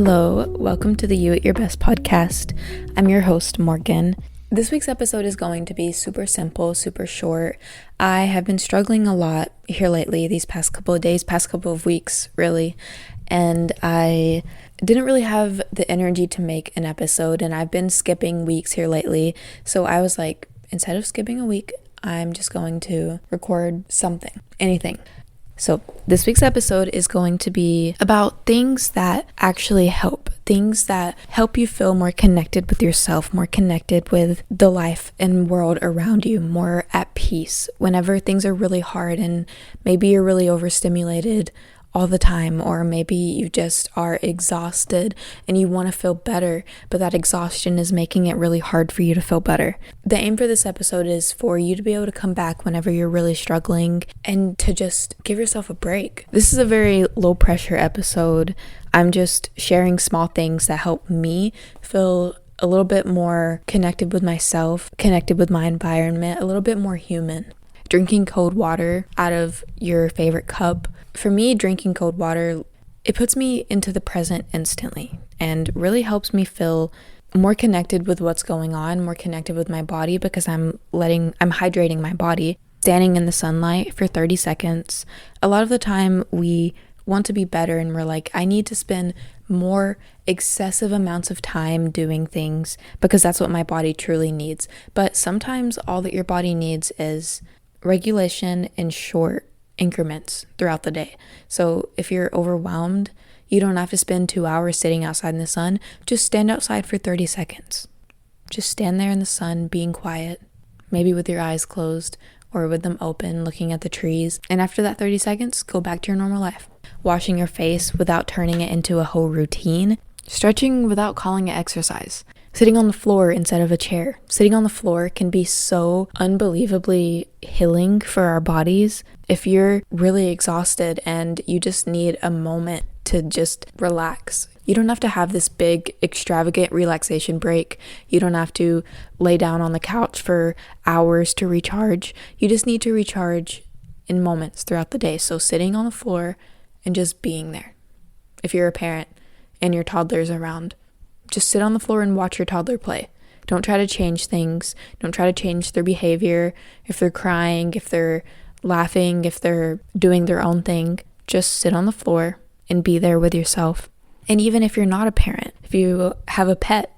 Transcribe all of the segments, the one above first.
Hello, welcome to the You at Your Best podcast. I'm your host, Morgan. This week's episode is going to be super simple, super short. I have been struggling a lot here lately, these past couple of days, past couple of weeks, really. And I didn't really have the energy to make an episode, and I've been skipping weeks here lately. So I was like, instead of skipping a week, I'm just going to record something, anything. So this week's episode is going to be about things that actually help, things that help you feel more connected with yourself, more connected with the life and world around you, more at peace whenever things are really hard and maybe you're really overstimulated all the time, or maybe you just are exhausted and you want to feel better, but that exhaustion is making it really hard for you to feel better. The aim for this episode is for you to be able to come back whenever you're really struggling and to just give yourself a break. This is a very low pressure episode. I'm just sharing small things that help me feel a little bit more connected with myself, connected with my environment, a little bit more human. Drinking cold water out of your favorite cup. For me, drinking cold water, it puts me into the present instantly and really helps me feel more connected with what's going on, more connected with my body, because I'm hydrating my body. Standing in the sunlight for 30 seconds. A lot of the time we want to be better and we're like, I need to spend more excessive amounts of time doing things because that's what my body truly needs. But sometimes all that your body needs is regulation in short increments throughout the day. So if you're overwhelmed, you don't have to spend 2 hours sitting outside in the sun. Just stand outside for 30 seconds. Just stand there in the sun, being quiet, maybe with your eyes closed or with them open, looking at the trees. And after that 30 seconds, go back to your normal life. Washing your face without turning it into a whole routine. Stretching without calling it exercise. Sitting on the floor instead of a chair. Sitting on the floor can be so unbelievably healing for our bodies. If you're really exhausted and you just need a moment to just relax, you don't have to have this big extravagant relaxation break. You don't have to lay down on the couch for hours to recharge. You just need to recharge in moments throughout the day. So sitting on the floor and just being there. If you're a parent and your toddler's around, just sit on the floor and watch your toddler play. Don't try to change things. Don't try to change their behavior. If they're crying, if they're laughing, if they're doing their own thing, just sit on the floor and be there with yourself. And even if you're not a parent, if you have a pet,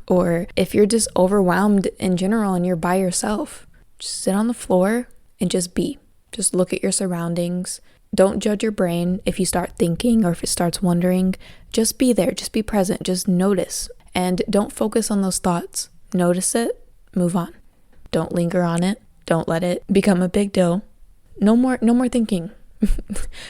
or if you're just overwhelmed in general and you're by yourself, just sit on the floor and just be. Just look at your surroundings. Don't judge your brain if you start thinking or if it starts wondering. Just be there. Just be present. Just notice. And don't focus on those thoughts. Notice it. Move on. Don't linger on it. Don't let it become a big deal. No more thinking.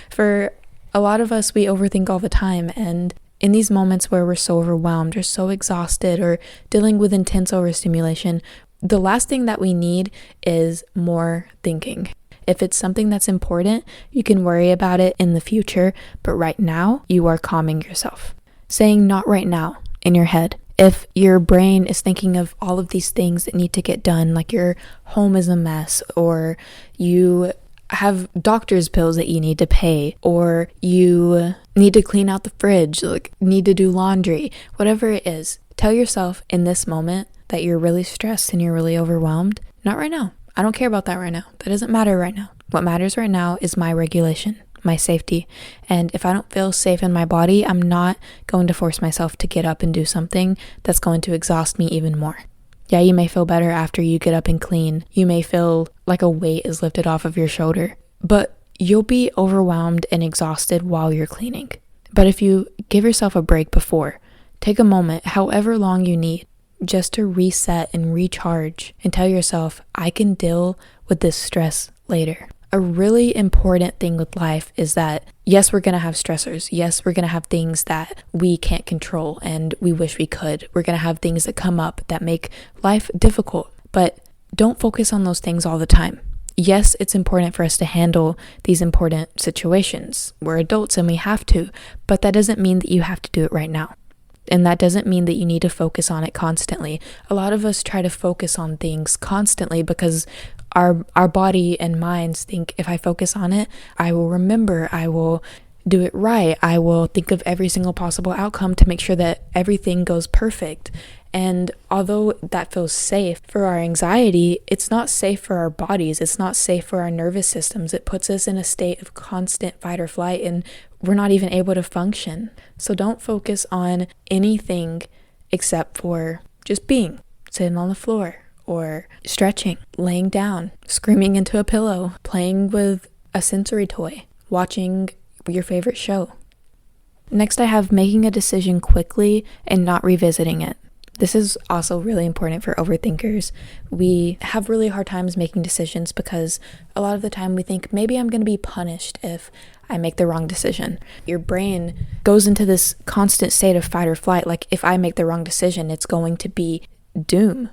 For a lot of us, we overthink all the time. And in these moments where we're so overwhelmed or so exhausted or dealing with intense overstimulation, the last thing that we need is more thinking. If it's something that's important, you can worry about it in the future, but right now, you are calming yourself. Saying not right now in your head. If your brain is thinking of all of these things that need to get done, like your home is a mess, or you have doctor's bills that you need to pay, or you need to clean out the fridge, like need to do laundry, whatever it is, tell yourself in this moment that you're really stressed and you're really overwhelmed. Not right now. I don't care about that right now. That doesn't matter right now. What matters right now is my regulation, my safety. And if I don't feel safe in my body, I'm not going to force myself to get up and do something that's going to exhaust me even more. Yeah, you may feel better after you get up and clean. You may feel like a weight is lifted off of your shoulder, but you'll be overwhelmed and exhausted while you're cleaning. But if you give yourself a break before, take a moment, however long you need, just to reset and recharge and tell yourself, I can deal with this stress later. A really important thing with life is that, yes, we're going to have stressors. Yes, we're going to have things that we can't control and we wish we could. We're going to have things that come up that make life difficult, but don't focus on those things all the time. Yes, it's important for us to handle these important situations. We're adults and we have to, but that doesn't mean that you have to do it right now. And that doesn't mean that you need to focus on it constantly. A lot of us try to focus on things constantly because our body and minds think if I focus on it, I will remember, I will do it right. I will think of every single possible outcome to make sure that everything goes perfect. And although that feels safe for our anxiety, it's not safe for our bodies. It's not safe for our nervous systems. It puts us in a state of constant fight or flight, and we're not even able to function. So don't focus on anything except for just being, sitting on the floor, or stretching, laying down, screaming into a pillow, playing with a sensory toy, watching your favorite show. Next, I have making a decision quickly and not revisiting it. This is also really important for overthinkers. We have really hard times making decisions because a lot of the time we think maybe I'm going to be punished if I make the wrong decision. Your brain goes into this constant state of fight or flight. Like if I make the wrong decision, it's going to be doom.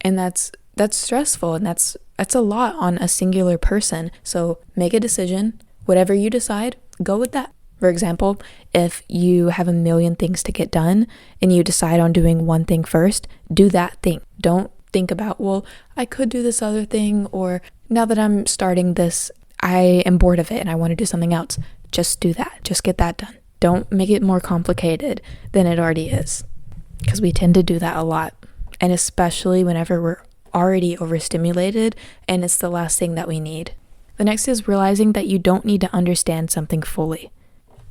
And that's stressful, and that's a lot on a singular person. So make a decision. Whatever you decide, go with that. For example, if you have a million things to get done and you decide on doing one thing first, do that thing. Don't think about, well, I could do this other thing, or now that I'm starting this, I am bored of it and I want to do something else. Just do that. Just get that done. Don't make it more complicated than it already is, because we tend to do that a lot. And especially whenever we're already overstimulated and it's the last thing that we need. The next is realizing that you don't need to understand something fully.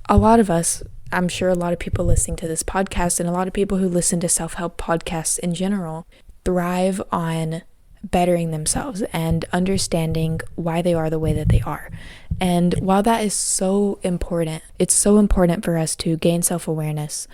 A lot of us, I'm sure a lot of people listening to this podcast and a lot of people who listen to self-help podcasts in general thrive on bettering themselves and understanding why they are the way that they are. And while that is so important, it's so important for us to gain self-awareness.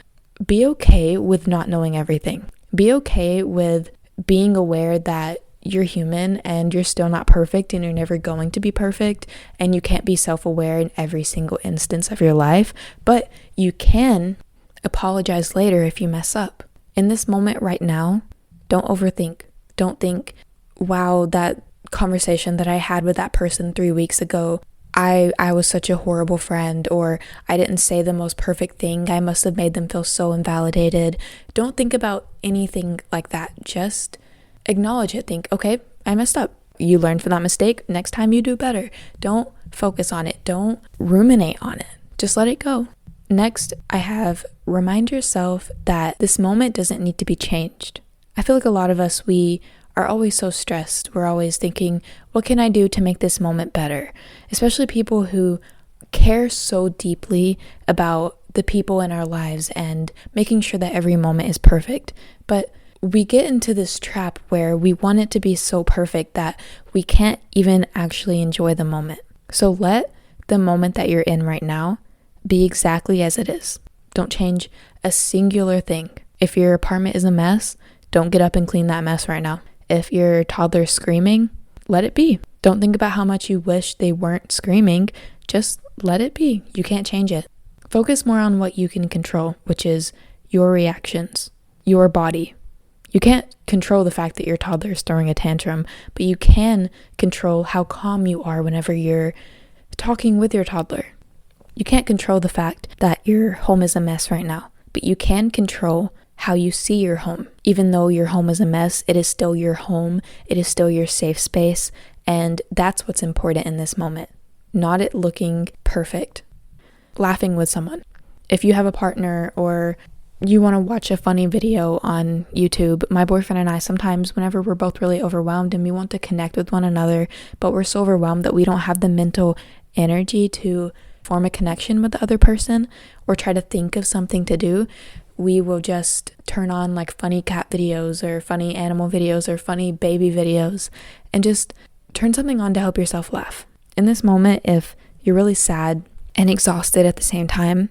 Be okay with not knowing everything. Be okay with being aware that you're human and you're still not perfect and you're never going to be perfect, and you can't be self-aware in every single instance of your life, but you can apologize later if you mess up. In this moment right now, don't overthink. Don't think, wow, that conversation that I had with that person 3 weeks ago, I was such a horrible friend, or I didn't say the most perfect thing. I must have made them feel so invalidated. Don't think about anything like that. Just acknowledge it. Think, okay, I messed up. You learned from that mistake. Next time you do better. Don't focus on it. Don't ruminate on it. Just let it go. Next, I have remind yourself that this moment doesn't need to be changed. I feel like a lot of us, we are always so stressed. We're always thinking, what can I do to make this moment better? Especially people who care so deeply about the people in our lives and making sure that every moment is perfect. But we get into this trap where we want it to be so perfect that we can't even actually enjoy the moment. So let the moment that you're in right now be exactly as it is. Don't change a singular thing. If your apartment is a mess, don't get up and clean that mess right now. If your toddler's screaming, let it be. Don't think about how much you wish they weren't screaming. Just let it be. You can't change it. Focus more on what you can control, which is your reactions, your body. You can't control the fact that your toddler is throwing a tantrum, but you can control how calm you are whenever you're talking with your toddler. You can't control the fact that your home is a mess right now, but you can control how you see your home. Even though your home is a mess, it is still your home. It is still your safe space. And that's what's important in this moment, not it looking perfect. Laughing with someone. If you have a partner or you want to watch a funny video on YouTube, my boyfriend and I sometimes, whenever we're both really overwhelmed and we want to connect with one another, but we're so overwhelmed that we don't have the mental energy to form a connection with the other person or try to think of something to do, we will just turn on like funny cat videos or funny animal videos or funny baby videos and just turn something on to help yourself laugh. In this moment, if you're really sad and exhausted at the same time,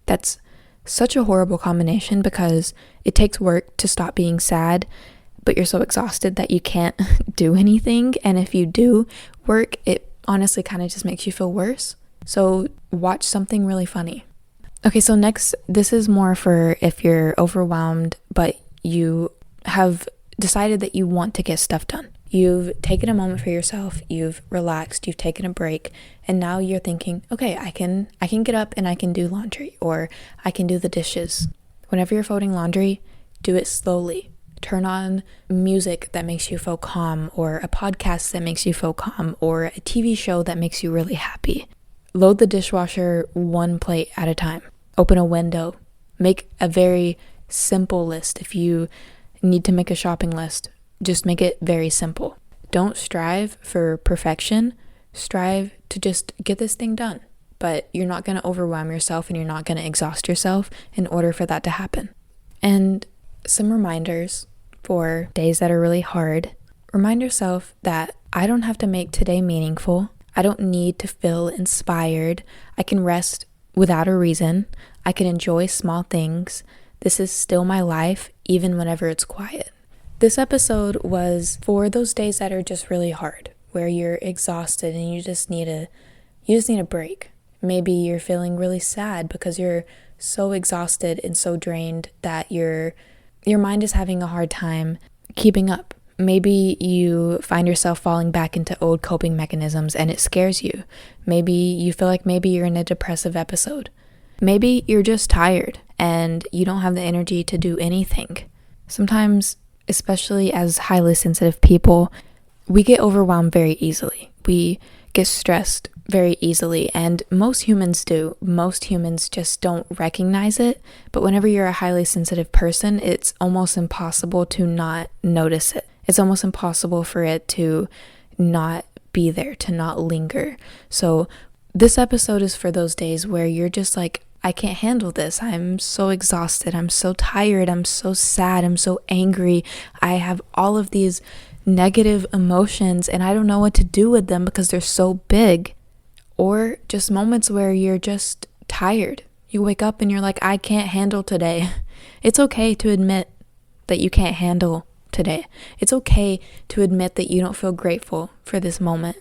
that's such a horrible combination because it takes work to stop being sad, but you're so exhausted that you can't do anything. And if you do work, it honestly kind of just makes you feel worse. So watch something really funny. Okay, so next, this is more for if you're overwhelmed, but you have decided that you want to get stuff done. You've taken a moment for yourself, you've relaxed, you've taken a break, and now you're thinking, okay, I can get up and I can do laundry, or I can do the dishes. Whenever you're folding laundry, do it slowly. Turn on music that makes you feel calm, or a podcast that makes you feel calm, or a TV show that makes you really happy. load the dishwasher one plate at a time. Open a window. Make a very simple list. If you need to make a shopping list, just make it very simple. Don't strive for perfection. Strive to just get this thing done. But you're not going to overwhelm yourself and you're not going to exhaust yourself in order for that to happen. And some reminders for days that are really hard. Remind yourself that I don't have to make today meaningful. I don't need to feel inspired. I can rest without a reason. I can enjoy small things. This is still my life, even whenever it's quiet. This episode was for those days that are just really hard, where you're exhausted and you just need a break. Maybe you're feeling really sad because you're so exhausted and so drained that your mind is having a hard time keeping up. Maybe you find yourself falling back into old coping mechanisms and it scares you. Maybe you feel like maybe you're in a depressive episode. Maybe you're just tired and you don't have the energy to do anything. Sometimes, especially as highly sensitive people, we get overwhelmed very easily. We get stressed very easily, and most humans do. Most humans just don't recognize it, but whenever you're a highly sensitive person, it's almost impossible to not notice it. It's almost impossible for it to not be there, to not linger. So this episode is for those days where you're just like, I can't handle this. I'm so exhausted. I'm so tired. I'm so sad. I'm so angry. I have all of these negative emotions and I don't know what to do with them because they're so big. Or just moments where you're just tired. You wake up and you're like, I can't handle today. It's okay to admit that you can't handle today. It's okay to admit that you don't feel grateful for this moment.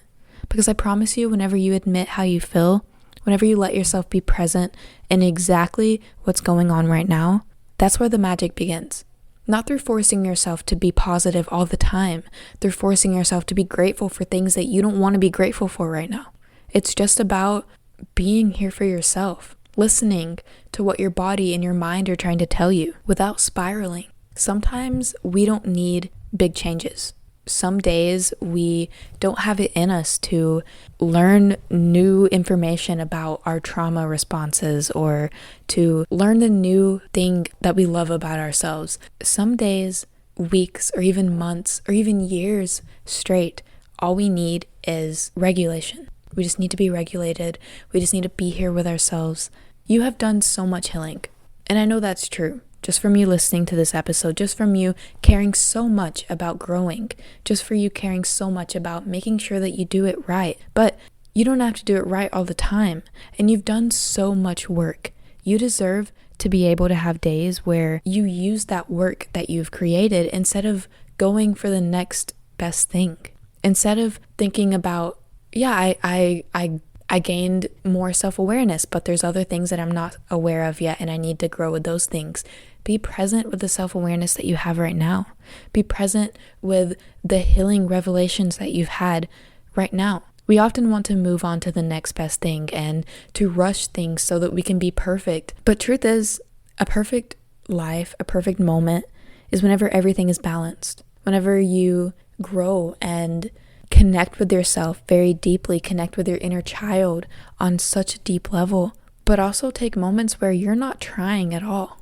Because I promise you, whenever you admit how you feel, whenever you let yourself be present in exactly what's going on right now, that's where the magic begins. Not through forcing yourself to be positive all the time, through forcing yourself to be grateful for things that you don't want to be grateful for right now. It's just about being here for yourself, listening to what your body and your mind are trying to tell you without spiraling. Sometimes we don't need big changes. Some days we don't have it in us to learn new information about our trauma responses or to learn the new thing that we love about ourselves. Some days, weeks, or even months, or even years straight, all we need is regulation. We just need to be regulated. We just need to be here with ourselves. You have done so much healing, and I know that's true. Just from you listening to this episode, just from you caring so much about growing, just for you caring so much about making sure that you do it right. But you don't have to do it right all the time. And you've done so much work. You deserve to be able to have days where you use that work that you've created instead of going for the next best thing. Instead of thinking about, yeah, I gained more self-awareness, but there's other things that I'm not aware of yet and I need to grow with those things. Be present with the self-awareness that you have right now. Be present with the healing revelations that you've had right now. We often want to move on to the next best thing and to rush things so that we can be perfect. But truth is, a perfect life, a perfect moment is whenever everything is balanced. Whenever you grow and connect with yourself very deeply, connect with your inner child on such a deep level, but also take moments where you're not trying at all.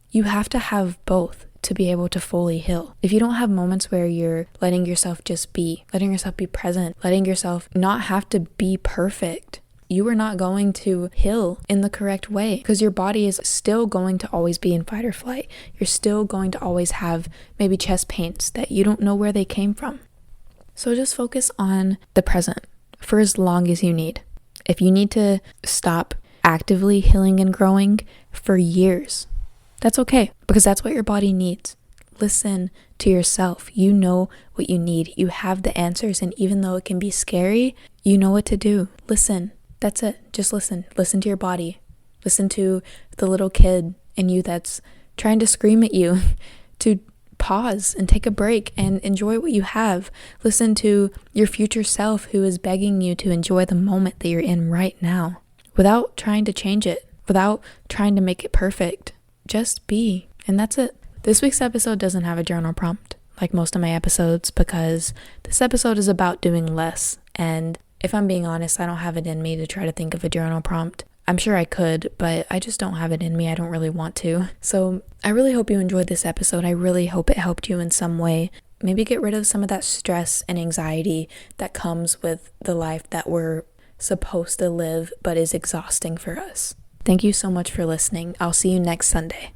You have to have both to be able to fully heal. If you don't have moments where you're letting yourself just be, letting yourself be present, letting yourself not have to be perfect, you are not going to heal in the correct way because your body is still going to always be in fight or flight. You're still going to always have maybe chest pains that you don't know where they came from. So just focus on the present for as long as you need. If you need to stop actively healing and growing for years, that's okay, because that's what your body needs. Listen to yourself. You know what you need. You have the answers, and even though it can be scary, you know what to do. Listen. That's it. Just listen. Listen to your body. Listen to the little kid in you that's trying to scream at you to pause and take a break and enjoy what you have. Listen to your future self who is begging you to enjoy the moment that you're in right now without trying to change it, without trying to make it perfect. Just be, and that's it. This week's episode doesn't have a journal prompt like most of my episodes because this episode is about doing less, and If I'm being honest, I don't have it in me to try to think of a journal prompt. I'm sure I could, but I just don't have it in me. I don't really want to. So I really hope you enjoyed this episode. I really hope it helped you in some way. Maybe get rid of some of that stress and anxiety that comes with the life that we're supposed to live but is exhausting for us. Thank you so much for listening. I'll see you next Sunday.